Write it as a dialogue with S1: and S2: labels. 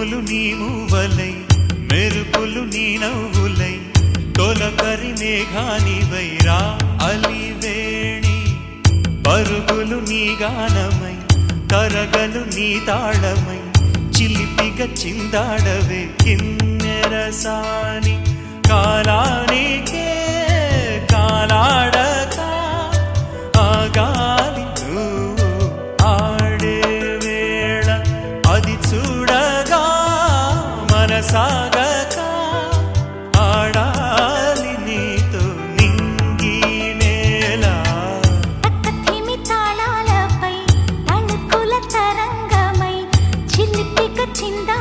S1: ఉరుములు నీ మూవలై మెరుపులు నీ నవ్వులై తొలకరి మేఘానివై రా అలివేణి పరుగులు నీ గానమై తరగలు నీ తాళమై చిలిపిగా చిందాడవే కిన్నెరసాని కాలానికే కాలాడక ఆగాలి నువ్వు ఆడే వేళ అది చూడగా మనసాగక ఆడాలి నీతో నింగి నేల
S2: తక్కతిమి తాళాలపై తణుకుల తరంగమై చిలిపిక చిందా